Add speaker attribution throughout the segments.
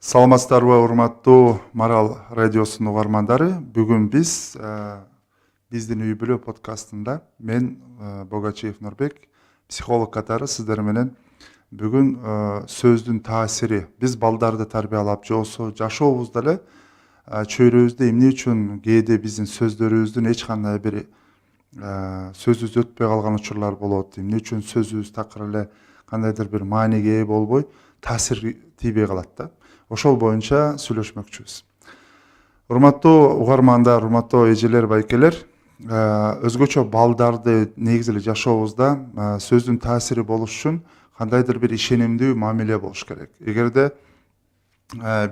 Speaker 1: Саламатсыздарбы, урматтуу Марал радиосунун угармандары. Бүгүн биздин үй бүлө подкастында мен Богачиев Нурбек, психолог катары сиздер менен бүгүн сөздүн таасири, биз балдарды тарбиялап жосо жашообузда эле чөйрөбүздө эмне үчүн кээде биздин сөздөрүбүздүн эч кандай бир сөзүбүз өтпөй калган учурлар болот, эмне үчүн сөзүбүз такыр эле кандайдыр бир мааниге ээ болбой таасир тийбей калат да. Ошол боюнча сүйлөшмөкчүбүз. Урматтуу угармандар, урматтуу эжелер, байкелер, өзгөчө балдарды негизи эле жашообузда сөздүн таасири болуш үчүн кандайдыр бир ишенимдүү мамиле болуш керек. Эгерде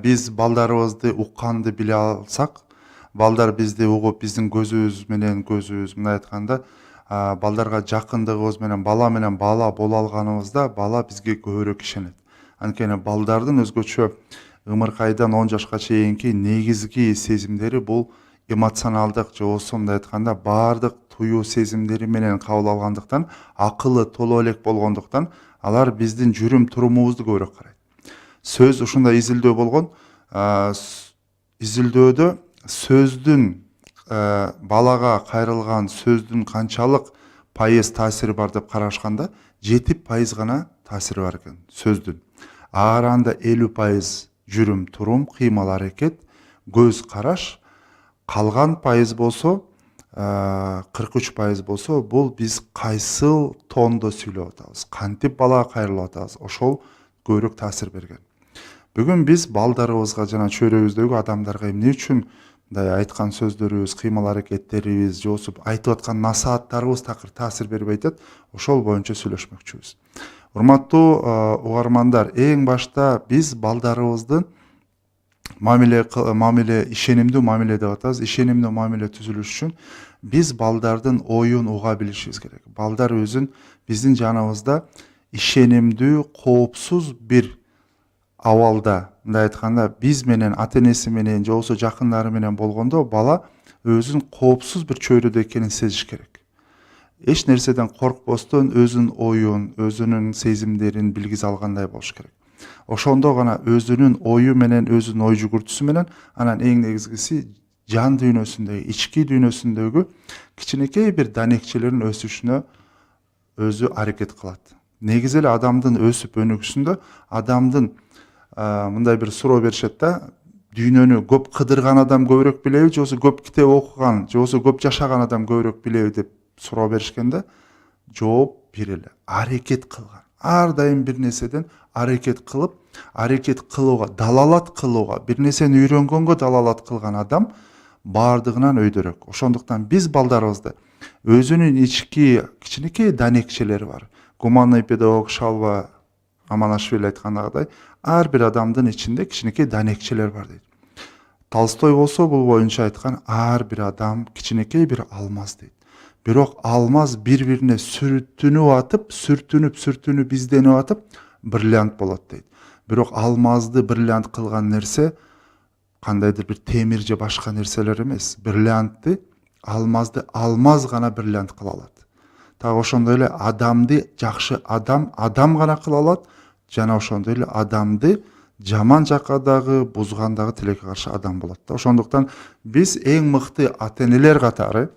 Speaker 1: биз балдарыбызды укканды биле алсак, балдар бизди угуп, биздин көзүбүз, мындай айтканда, балдарга жакындыгыбыз менен бала боло алганыбызда, бала бизге көбүрөөк ишенет. Анткени балдардын өзгөчө ымыркайдан 10 жашка чейинки негизги сезимдери бул эмоционалдык же болбосо мындай айтканда баардык туюу сезимдери менен кабыл алгандыктан, акылы толо элек болгондуктан алар биздин жүрүм турумубузду көбүрөөк карайт. Сөз ушундай изилдөө болгон. Изилдөөдө сөздүн балага кайрылган сөздүн канчалык пайыз таасири бар деп карашканда 7% гана таасири бар экен сөздүн. Ааранда 50% жүрүм турум, кыймыл аракет, көз караш, калган пайыз болсо 43% болсо бул биз кайсыл тондо сүйлөп атабыз, кантип балага кайрылып атабыз, ошол көбүрөөк таасир берген. Бүгүн биз балдарыбызга жана чөйрөбүздөгү адамдарга эмне үчүн мындай айткан сөздөрүбүз, кыймыл аракеттерибиз, же болбосо айтып аткан насааттарыбыз такыр таасир бербей атат, ошол боюнча сүйлөшмөкчүбүз. Урматтуу угармандар, эң башта биз балдарыбыздын ишенимдүү мамиле деп атабыз. Ишенимдүү мамиле түзүлүш үчүн биз балдардын оюн уга билишибиз керек. Балдар өзүн биздин жаныбызда ишенимдүү, коопсуз бир абалда, мындай айтканда, биз менен, ата-энеси менен, же болбосо жакындары менен болгондо бала өзүн коопсуз бир чөйрөдө экенин сезиш керек. Эч нерседен коркпостон өзүнүн оюн, өзүнүн сезимдерин билгизе алгандай болуш керек. Ошондо гана өзүнүн ою менен, өзүнүн ой жүгүртүүсү менен, анан эң негизгиси жан дүйнөсүндөгү, ички дүйнөсүндөгү кичинекей бир данекчелердин өсүшүнө өзү аракет кылат. Негизи эле адамдын өсүп өнүгүшүндө адамдын мындай бир суроо беришет да, дүйнөнү көп кыдырган адам көбүрөөк билеби, же болбосо көп китеп окуган, же болбосо көп жашаган адам көбүрөөк билеби деп суроо беришкенде, жооп бир эле, аракет кылган. Ар дайым бир нерседен аракет кылууга, далалат кылууга, бир нерсени үйрөнгөнгө далалат кылган адам баардыгынан өйдөрөөк. Ошондуктан биз балдарыбызды өзүнүн ички кичинекей данекчелери бар. Гуманный педагог Шалва Аманашвили айткандагыдай, ар бир адамдын ичинде кичинекей данекчелер бар дейт. Толстой болсо бул боюнча айткан, ар бир адам кичинекей бир алмаз дейт. Бирок алмаз бири-бирине сүртүнүп изденип атып бриллиант болот дейт. Бирок алмазды бриллиант кылган нерсе кандайдыр бир темир же башка нерселер эмес. Алмазды алмаз гана бриллиант кыла алат. Так ошондой эле адамды жакшы адам гана кыла алат, жана ошондой эле адамды жаман жакка дагы, бузган дагы тилекке каршы адам болот да. Ошондуктан биз эң мыкты ата-энелер катары,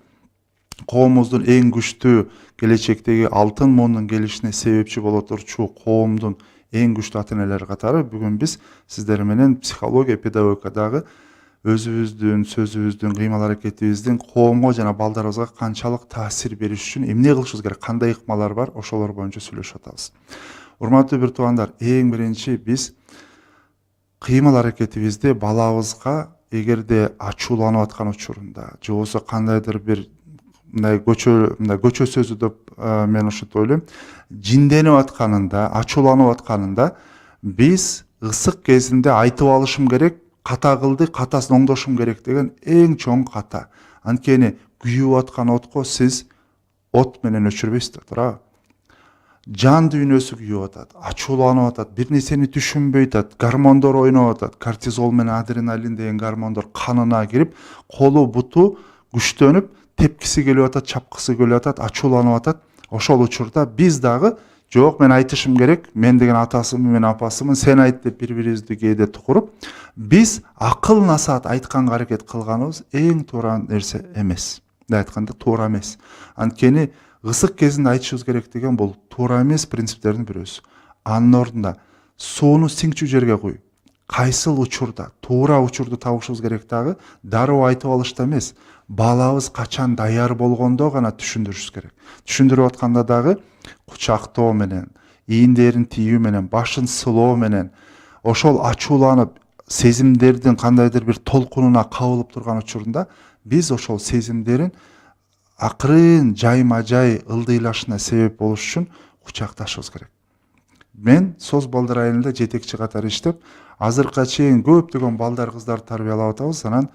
Speaker 1: коомубуздун эң күчтүү келечектеги алтын мундун келишине себепчи боло турчу коомдун эң күчтүү ата-энелери катары бүгүн биз сиздер менен психология, педагогикадагы өзүбүздүн сөзүбүздүн, кыймыл аракетибиздин коомго жана балдарыбызга канчалык таасир бериш үчүн эмне кылышыбыз керек, кандай ыкмалар бар, ошолор боюнча сүйлөшүп атабыз. Урматтуу бир туугандар, эң биринчи биз кыймыл аракетибизди балабызга эгерде ачууланып аткан учурунда, же болбосо кандайдыр бир мындай көчө сөзү деп мен ушинтип ойлойм, жинденип атканында, ачууланып атканында биз ысык кезинде айтып алышым керек, ката кылды, катасын оңдошум керек деген эң чоң ката. Анткени күйүп аткан отко сиз от менен өчүрбөйсүз да, туурабы? Жан дүйнөсү күйүп атат, ачууланып атат, бир нерсени түшүнбөй атат, гормондор ойноп атат, кортизол менен адреналин деген гормондор канына кирип, колу буту күчтөнүп, тепкиси келип атат, чапкысы келип атат, ачууланып атат. Ошол учурда биз дагы Жок, мен айтышым керек, мен деген атасымын, мен апасымын, сен айт деп бири-бирибизди кээде тукуруп, биз акыл насаат айтканга аракет кылганыбыз эң туура нерсе эмес. Мындай айтканда туура эмес. Анткени ысык кезинде айтышыбыз керек деген бул туура эмес принциптердин бирөөсү. Анын ордунда сууну сиңчүү жерге куй. Кайсыл учурда, туура учурду табышыбыз керек дагы дароо айтып алышта эмес. Балабыз качан даяр болгондо гана түшүндүрүшүбүз керек. Түшүндүрүп атканда дагы кучактоо менен, ийиндерин тийүү менен, башын сылоо менен, ошол ачууланып, сезимдердин кандайдыр бир толкунуна кабылып турган учурунда биз ошол сезимдерин акырын жайма-жай ылдыйлашына себеп болуш үчүн кучакташыбыз керек. Мен СОЗ балдар айылында жетекчи катары иштеп, азыркыга чейин көптөгөн балдар, кыздарды тарбиялап атабыз. Анан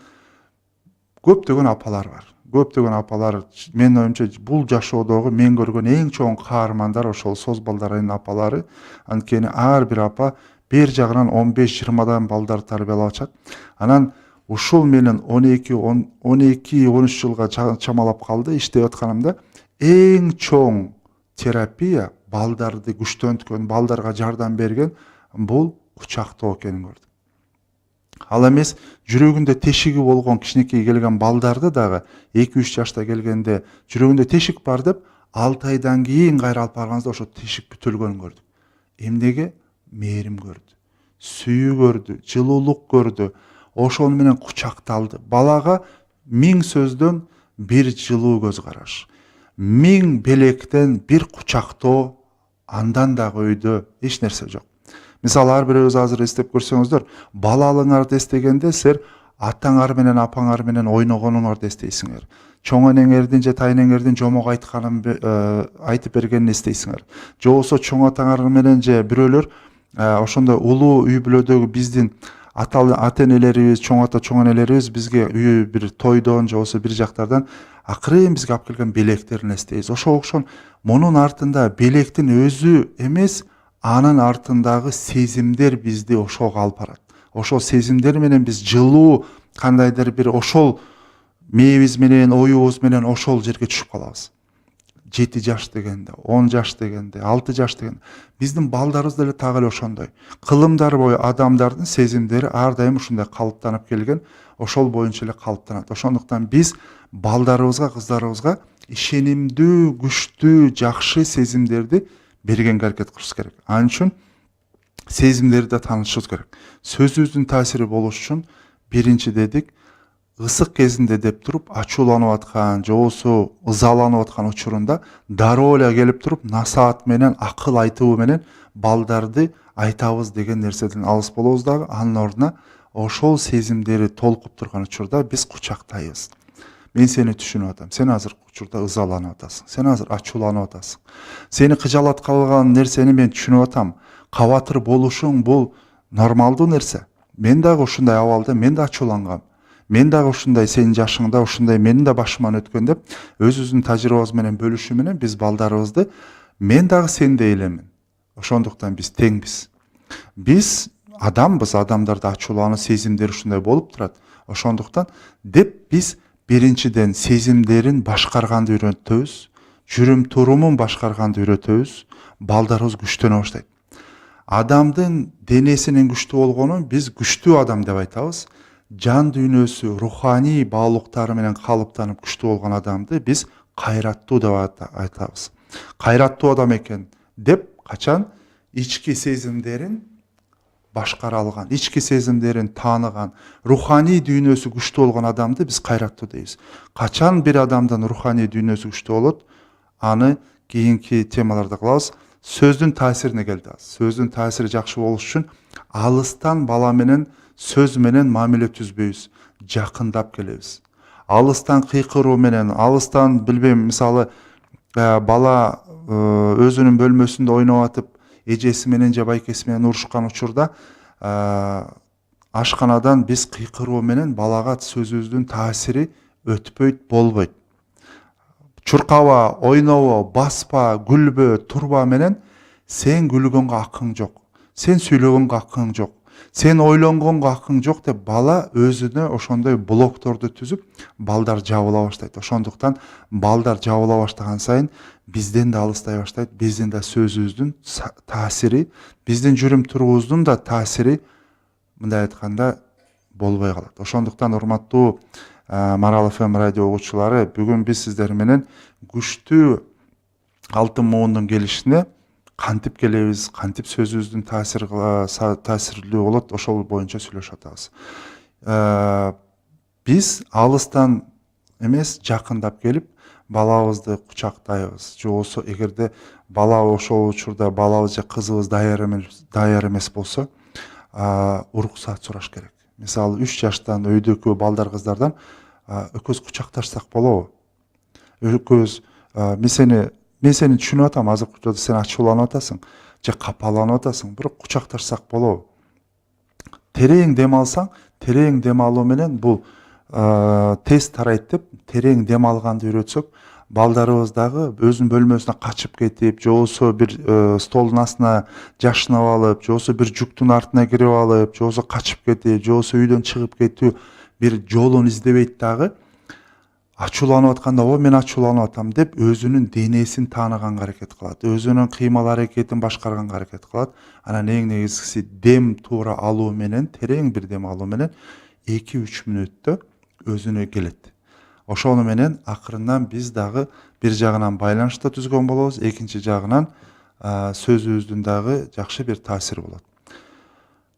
Speaker 1: көптөгөн апалар бар. Көптөгөн апалар, менин оюмча, бул жашоодогу мен көргөн эң чоң каармандар ошол СОЗ балдар айылынын апалары. Анткени ар бир апа бир жагынан 15-20 балдар тарбиялап атышат. Анан ушул менен 12-13 жылга чамалап калды иштеп атканымда эң чоң терапия балдарды күчтөнткөн, балдарга жардам берген бул кучактоо экенин көрдүм. Ал эмес жүрөгүндө тешиги болгон кичинекей келген балдарды дагы 2-3 жашта келгенде жүрөгүндө тешик бар деп 6 айдан кийин кайра алып барганыбызда ошо тешик бүтүлгөнүн көрдүк. Эмнеге? Мээрим көрдү, сүйүү көрдү, жылуулук көрдү. Ошол менен кучакталды. Балага 1000 сөздөн бир жылуу көз караш, 1000 белектен бир кучактоо, андан дагы өйдө эч нерсе жок. Мисалы, ар бирөөбүз азыр эстеп көрсөңүздөр, балалыгыңарды эстегенде силер атаңар менен апаңар менен ойногонуңарды эстейсиңер. Чоң энеңердин же тайнеңердин жомок айтканын айтып бергенин эстейсиңер. Же болбосо чоң атаңар менен же бирөөлөр ошондой улуу үй бүлөдөгү биздин ата-энелерибиз, чоң ата, чоң энелерибиз бизге үй бир тойдон же болбосо бир жактардан акырын бизге алып келген белектерин эстейбиз. Ошого окшон мунун артында белектин өзү эмес, анын артындагы сезимдер бизди ошого алып барат. Ошол сезимдер менен биз жылуу кандайдыр бир ошол мээбиз менен, оюбуз менен ошол жерге түшүп калабыз. 7 жаш дегенде, 10 жаш дегенде, 6 жаш дегенде биздин балдарыбыз деле так эле ошондой. Кылымдар бою адамдардын сезимдери ар дайым ушундай калыптанып келген, ошол боюнча эле калыптанат. Ошондуктан биз балдарыбызга, кыздарыбызга ишенимдүү, күчтүү, жакшы сезимдерди бергенге аракет кылышыбыз керек. Анын үчүн сезимдерди таанышыбыз керек. Сөзүбүздүн таасири болуш үчүн биринчи дедик, ысык кезинде деп туруп ачууланып аткан, же болбосо ызаланып аткан учурунда дароо эле келип туруп насаат менен, акыл айтуу менен балдарды айтабыз деген нерседен алыс болобуз дагы. Анын ордуна ошол сезимдери толкуп турган учурда биз кучактайбыз. Мен сени түшүнүп атам. Сен азыр учурда ызаланып атасың. Сен азыр ачууланып атасың. Сени кыжалат кылган нерсени мен түшүнүп атам. Кабатыр болушуң бул нормалдуу нерсе. Мен дагы ушундай абалда, мен да ачуулангам. Мен дагы ушундай сенин жашыңда, ушундай менин да башыман өткөн деп өзүбүздүн тажрыйбабыз менен бөлүшүү менен биз балдарыбызды мен дагы сендей элемин. Ошондуктан биз теңбиз. Биз адамбыз, адамдарда ачуулануу, сезимдер ушундай болуп турат. Ошондуктан деп биз биринчиден сезимдерин башкарганды үйрөтөбүз, жүрүм турумун башкарганды үйрөтөбүз, балдарыбыз күчтөнө баштайт. Адамдын денесинин күчтүү болгонун биз күчтүү адам деп айтабыз. Жан дүйнөсү, руханий баалыктары менен калыптанып күчтүү болгон адамды биз кайраттуу деп айтабыз. Кайраттуу адам экен деп качан ички сезимдерин башкара алган, ички сезимдерин тааныган, руханий дүйнөсү күчтүү болгон адамды биз кайраттуу дейбиз. Качан бир адамдын руханий дүйнөсү күчтүү болот, аны кийинки темаларда кылабыз. Сөздүн таасирине келди азыр. Сөздүн таасири жакшы болуш үчүн алыстан бала менен сөз менен мамиле түзбөйбүз, жакындап келебиз. Алыстан кыйкыруу менен, алыстан билбейм, мисалы бала өзүнүн бөлмөсүндө ойноп атып, эжеси менен же байкеси менен урушкан учурда ашканадан биз кыйкыруу менен балага сөзүбүздүн таасири өтпөйт, болбойт. Чуркаба, ойнобо, баспа, күлбө, турба менен сен күлгөнгө акың жок, сен сүйлөгөнгө акың жок, сен ойлонгонго акың жок деп бала өзүнө ошондой блокторду түзүп, балдар жабыла баштайт. Ошондуктан балдар жабыла баштаган сайын бизден да алыстай баштайт, биздин да сөзүбүздүн таасири, биздин жүрүм турубуздун да таасири мындай айтканда болбой калат. Ошондуктан урматтуу Марал ФМ радио угуучулары, бүгүн биз сиздер менен күчтүү алтын муундун келишине кантип келебиз, кантип сөзүбүздүн таасирлүү болот, ошол боюнча сүйлөшүп атабыз. Биз алыстан эмес, жакындап келип балабызды кучактайбыз. Же болбосо эгерде бала ошол учурда балабыз же кызыбыз даяр эмес болсо, уруксаат сураш керек. Мисалы 3 жаштан өйдөкү балдар кыздардан экөөбүз кучакташсак болобу? Экөөбүз мен сени түшүнүп атам, азыркы учурда сен ачууланып атасың же капаланып атасың, бирок кучакташсак болобу? Терең дем алсаң, терең дем алуу менен бул тез тарайт деп терең дем алганды үйрөтсөк, балдарыбыз дагы өзүнүн бөлмөсүнө качып кетип, же болбосо бир столдун астына жашынып алып, же болбосо бир жүктүн артына кирип алып, же болбосо качып кетип, же болбосо үйдөн чыгып кетүү бир жолун издебейт дагы, ачууланып атканда мен ачууланып атам деп өзүнүн денесин тааныганга аракет кылат, өзүнүн кыймыл аракетин башкарганга аракет кылат. Анан эң негизгиси дем туура алуу менен, терең бир дем алуу менен 2-3 мүнөттө өзүнө келет. Ошону менен акырындан биз дагы бир жагынан байланышта түзгөн болобуз, экинчи жагынан сөзүбүздүн дагы жакшы бир таасири болот.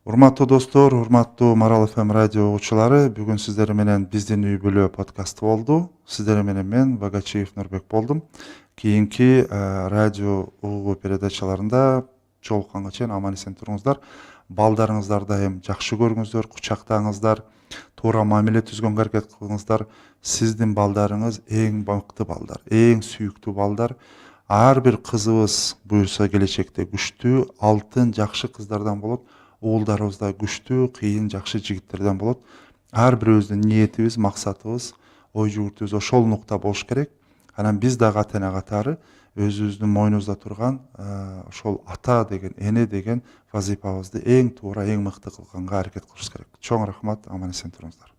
Speaker 1: Урматтуу достор, урматтуу Марал ФМ радио угуучулары, бүгүн сиздер менен биздин үй бүлө подкасты болду. Сиздер менен мен Багачиев Нурбек болдум. Кийинки радио угуу передачаларында жолукканга чейин аман эсен туруңуздар. Балдарыңыздарды дайым жакшы көрүңүздөр, кучактаңыздар, туура мамиле түзгөнгө аракет кылыңыздар. Сиздин балдарыңыз эң мыкты балдар, эң сүйүктүү балдар. Ар бир кызыбыз буюрса келечекте күчтүү, алтын, жакшы кыздардан болот. Уулдарыбыз да күчтүү, кыйын, жакшы жигиттерден болот. Ар бирибиздин ниетибиз, максатыбыз, ой жүгүртүүбүз ошол нукта болуш керек. Анан биз дагы ата эне катары өзүбүздүн мойнубузда турган ошол ата деген, эне деген вазифабызды эң туура, эң мыкты кылганга аракет кылышыбыз керек. Чоң рахмат, аман эсен туруңуздар.